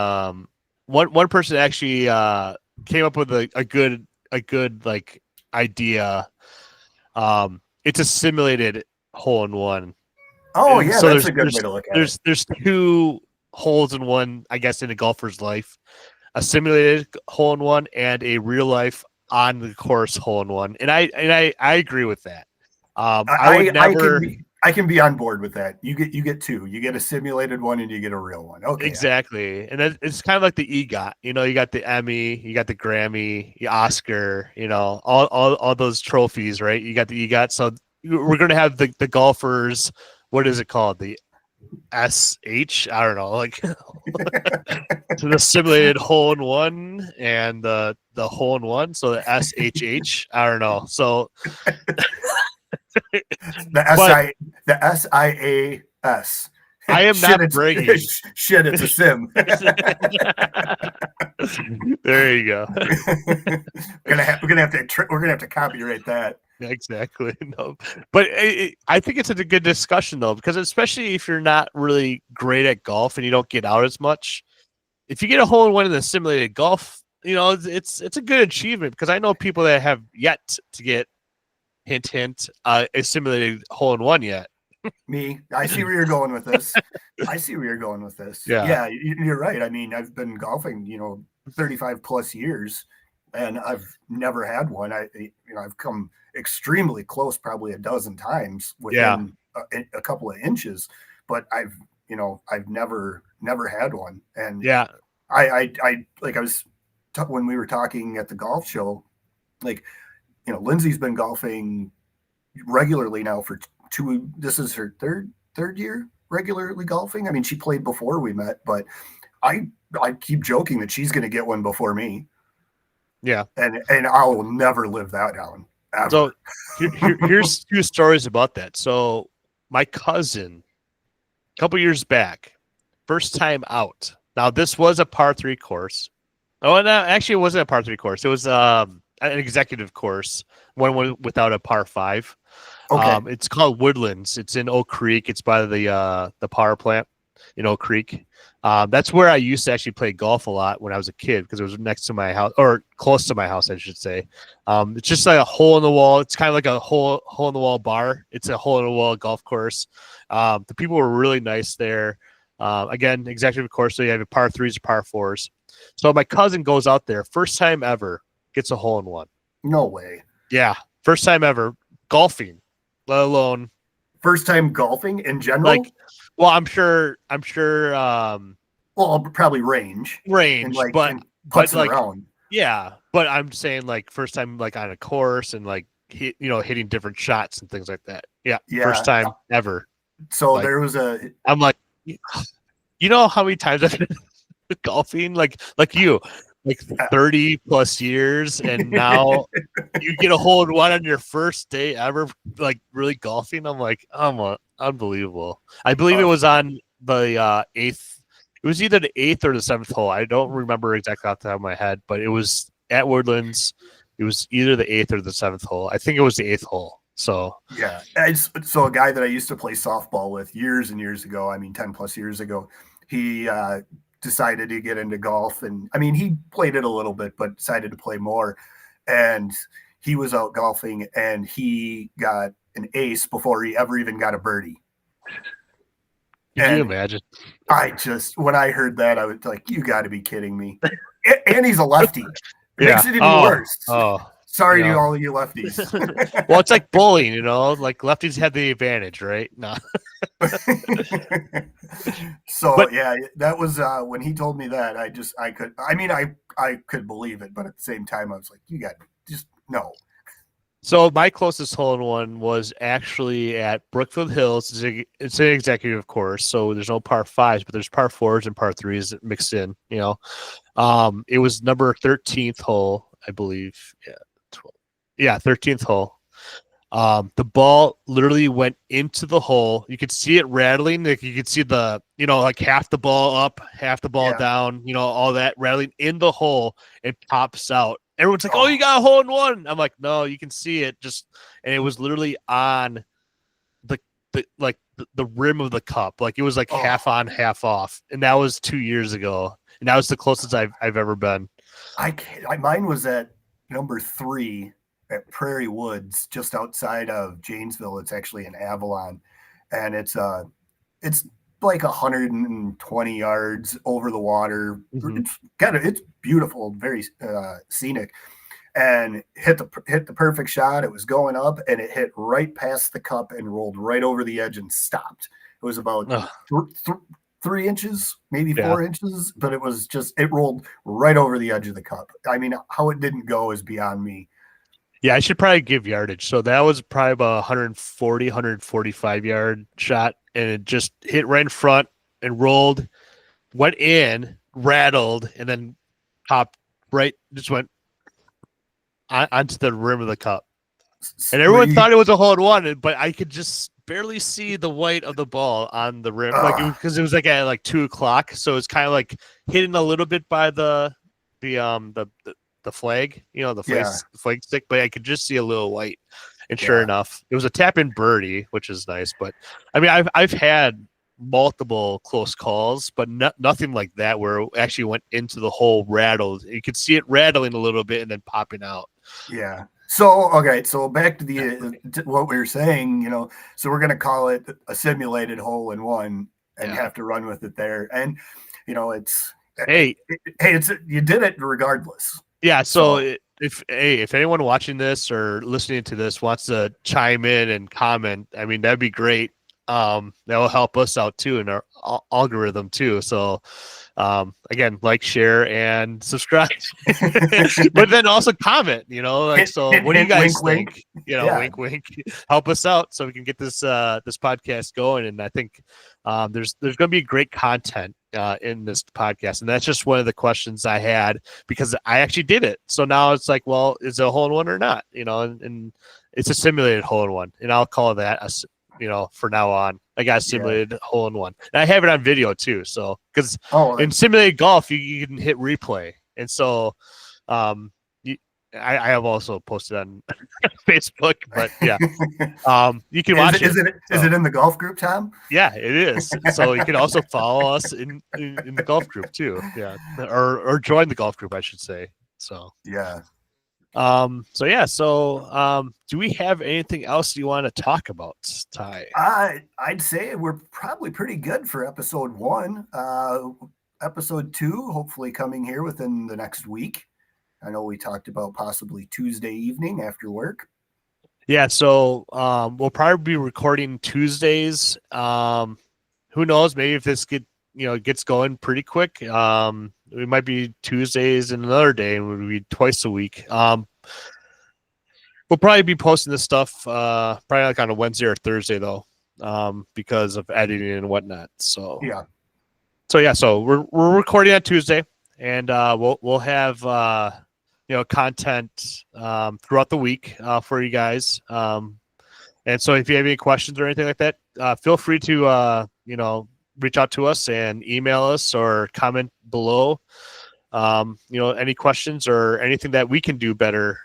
Speaker 1: one person actually came up with a good like idea. It's a simulated hole-in-one.
Speaker 2: Oh, and yeah, so that's a good way to look at it.
Speaker 1: There's 2 holes in one, I guess, in a golfer's life: a simulated hole-in-one and a real life on the course hole-in-one. And I agree with that.
Speaker 2: I can be on board with that. You get 2. You get a simulated one and you get a real one. Okay,
Speaker 1: exactly. And it's kind of like the EGOT. You got the Emmy, you got the Grammy, the Oscar. All those trophies, right? You got the EGOT. So we're gonna have the golfers. What is it called? The SH? I don't know. Like the simulated hole-in-one and the hole-in-one. So the SHH. I don't know. So.
Speaker 2: The SIAS.
Speaker 1: I am not bragging.
Speaker 2: Shit, it's a sim.
Speaker 1: There you go.
Speaker 2: We're gonna have to copyright that.
Speaker 1: Yeah, exactly. No, but I think it's a good discussion though, because especially if you're not really great at golf and you don't get out as much, if you get a hole in one in the simulated golf, it's a good achievement because I know people that have yet to get hint hint a simulated hole in one yet.
Speaker 2: Me, I see where you're going with this. I see where you're going with this.
Speaker 1: Yeah,
Speaker 2: Yeah, you're right. I mean, I've been golfing, 35 plus years, and I've never had one. I've come extremely close, probably a dozen times
Speaker 1: yeah,
Speaker 2: within a couple of inches, but I've never had one. And
Speaker 1: yeah.
Speaker 2: I like I was when we were talking at the golf show, like Lindsay's been golfing regularly now for two. This is her third year regularly golfing. I mean, she played before we met, but I I keep joking that she's going to get one before me,
Speaker 1: Yeah.
Speaker 2: and I will never live that down
Speaker 1: So
Speaker 2: ever.
Speaker 1: here's two stories about that. So my cousin, a couple years back, first time out. Now this was a par three course. Oh, no, actually, it wasn't a par three course. It was an executive course, one without a par five.
Speaker 2: Okay.
Speaker 1: It's called Woodlands. It's in Oak Creek. It's by the power plant in Oak Creek. That's where I used to actually play golf a lot when I was a kid because it was next to my house or close to my house, I should say. It's just like a hole in the wall. It's kind of like a hole in the wall bar. It's a hole in the wall golf course. The people were really nice there. Again, executive course, so you have par threes or par fours. So my cousin goes out there, first time ever, gets a hole in one.
Speaker 2: No way.
Speaker 1: Yeah, first time ever golfing, let alone
Speaker 2: First time golfing in general.
Speaker 1: like. Well, I'm sure.
Speaker 2: Well, probably range and
Speaker 1: Range,
Speaker 2: like
Speaker 1: but
Speaker 2: and
Speaker 1: but
Speaker 2: putzing
Speaker 1: like
Speaker 2: around.
Speaker 1: yeah, but I'm saying like first time like on a course and like hitting different shots and things like that. Yeah, first
Speaker 2: Yeah.
Speaker 1: time ever.
Speaker 2: So
Speaker 1: Like
Speaker 2: there was a
Speaker 1: I'm like, you know how many times I've been golfing like you, like 30 plus years, and now you get a hole in one on your first day ever, like really golfing. I'm like, unbelievable. I believe it was on the eighth. It was either the eighth or the seventh hole. I don't remember exactly off the top of my head, but it was at Woodlands. It was either the eighth or the seventh hole. I think it was the eighth hole. So
Speaker 2: yeah. So a guy that I used to play softball with years and years ago, I mean 10 plus years ago, he decided to get into golf. And I mean, he played it a little bit, but decided to play more. And he was out golfing and he got an ace before he ever even got a birdie.
Speaker 1: can you
Speaker 2: And
Speaker 1: imagine?
Speaker 2: when I heard that, I was like, you got to be kidding me. And he's a lefty.
Speaker 1: Yeah.
Speaker 2: Makes it even worse.
Speaker 1: Oh.
Speaker 2: Sorry
Speaker 1: You
Speaker 2: to
Speaker 1: know.
Speaker 2: all of you lefties.
Speaker 1: Well, it's like bowling, like lefties have the advantage, right? No.
Speaker 2: So
Speaker 1: But
Speaker 2: yeah, that was when he told me that. I could believe it, but at the same time, I was like, you got just no.
Speaker 1: so my closest hole in one was actually at Brookfield Hills. It's an executive course, so there's no par fives, but there's par fours and par threes mixed in. It was number 13th hole, I believe. Yeah, 12. Yeah, 13th hole. The ball literally went into the hole. You could see it rattling. Like you could see like half the ball up, half the ball
Speaker 2: Yeah.
Speaker 1: down, all that rattling in the hole. It pops out. Everyone's like, oh,
Speaker 2: Oh.
Speaker 1: you got a hole in one. I'm like, no, you can see it and it was literally on the rim of the cup. Like it was like
Speaker 2: Oh.
Speaker 1: half on, half off. And that was 2 years ago. And that was the closest I've ever been.
Speaker 2: Mine was at number 3 at Prairie Woods, just outside of Janesville. It's actually in Avalon, and it's like 120 yards over the water.
Speaker 1: Mhm.
Speaker 2: It's beautiful, very scenic, and hit the perfect shot. It was going up, and it hit right past the cup and rolled right over the edge and stopped. It was about
Speaker 1: Ugh.
Speaker 2: 3 inches, maybe
Speaker 1: Yeah.
Speaker 2: 4 inches, but it rolled right over the edge of the cup. I mean, how it didn't go is beyond me.
Speaker 1: Yeah, I should probably give yardage. So that was probably about 140, 145 yard shot, and it just hit right in front and rolled, went in, rattled, and then popped right, just went onto the rim of the cup. And everyone thought it was a hole in one, but I could just barely see the white of the ball on the rim, because it was like at like 2:00, so it's kind of like hidden a little bit by the flag, the flag,
Speaker 2: Yeah.
Speaker 1: flag stick, but I could just see a little white. And sure enough, it was a tap in birdie, which is nice. But I mean, I've had multiple close calls, but nothing like that where it actually went into the hole rattled. You could see it rattling a little bit and then popping out.
Speaker 2: Yeah. So, okay. So back to the what we were saying, so we're going to call it a simulated hole in one and have to run with it there. And, it's, hey, you did it regardless.
Speaker 1: Yeah. So if anyone watching this or listening to this wants to chime in and comment, I mean, that'd be great. That will help us out too in our algorithm too. So, again, like, share, and subscribe, but then also comment. What do you guys think? Wink, wink. Help us out so we can get this podcast going. And I think there's going to be great content in this podcast, and that's just one of the questions I had because I actually did it. So now it's like, well, is it a hole in one or not? And it's a simulated hole in one, and I'll call that for now on. I got a simulated hole in one. And I have it on video too. So, because in simulated golf, you can hit replay. And so I have also posted on Facebook, but you can watch it.
Speaker 2: Is it in the golf group, Tom?
Speaker 1: Yeah, it is. So you can also follow us in the golf group too. Yeah. Or join the golf group, I should say. So,
Speaker 2: yeah.
Speaker 1: Do we have anything else you want to talk about, Ty?
Speaker 2: I'd say we're probably pretty good for episode 1. Episode 2, hopefully coming here within the next week. I know we talked about possibly Tuesday evening after work.
Speaker 1: Yeah, so we'll probably be recording Tuesdays. Who knows? Maybe if this gets going pretty quick, we might be Tuesdays and another day, and we'll be twice a week. We'll probably be posting this stuff probably like on a Wednesday or Thursday though, because of editing and whatnot. So so we're recording on Tuesday, and we'll have content throughout the week for you guys. And so if you have any questions or anything like that, feel free to reach out to us and email us or comment below. Any questions or anything that we can do better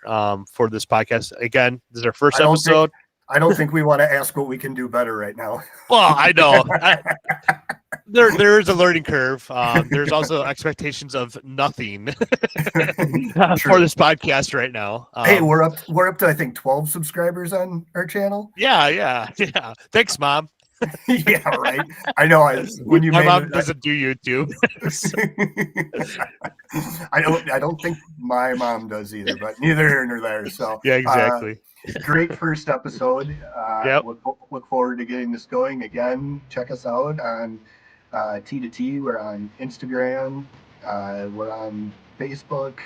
Speaker 1: for this podcast. Again, this is our first episode.
Speaker 2: I don't think we want to ask what we can do better right now.
Speaker 1: Well, I know. There is a learning curve. There's also expectations of nothing for this podcast right now.
Speaker 2: Hey, we're up to I think 12 subscribers on our channel.
Speaker 1: Yeah. Thanks, Mom.
Speaker 2: Yeah, right. I know.
Speaker 1: My mom doesn't do YouTube.
Speaker 2: I don't think my mom does either, but neither here nor there. So
Speaker 1: yeah, exactly.
Speaker 2: Great first episode. Look forward to getting this going again. Check us out on T2T. We're on Instagram. We're on Facebook.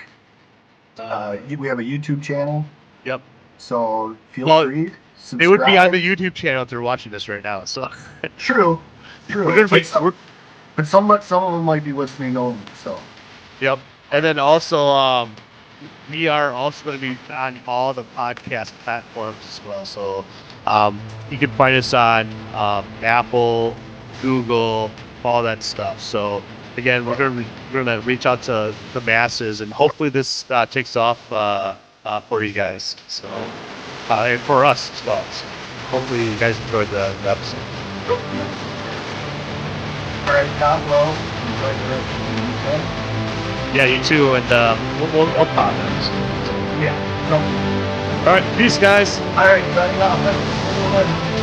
Speaker 2: We have a YouTube channel.
Speaker 1: Yep.
Speaker 2: So feel free. Subscribe.
Speaker 1: It would be on the YouTube channel if they're watching this right now. So
Speaker 2: true. But some of them might be listening only. So.
Speaker 1: Yep. And then also, we are also going to be on all the podcast platforms as well. So you can find us on Apple, Google, all that stuff. So again, we're going to reach out to the masses, and hopefully this takes off for you guys. So and for us as well. So hopefully you guys enjoyed the episode.
Speaker 2: All right, Tom. Well, enjoy the rest of the day.
Speaker 1: Yeah, you too, and we'll pop next.
Speaker 2: Yeah.
Speaker 1: All right, peace, guys.
Speaker 2: All right, signing off.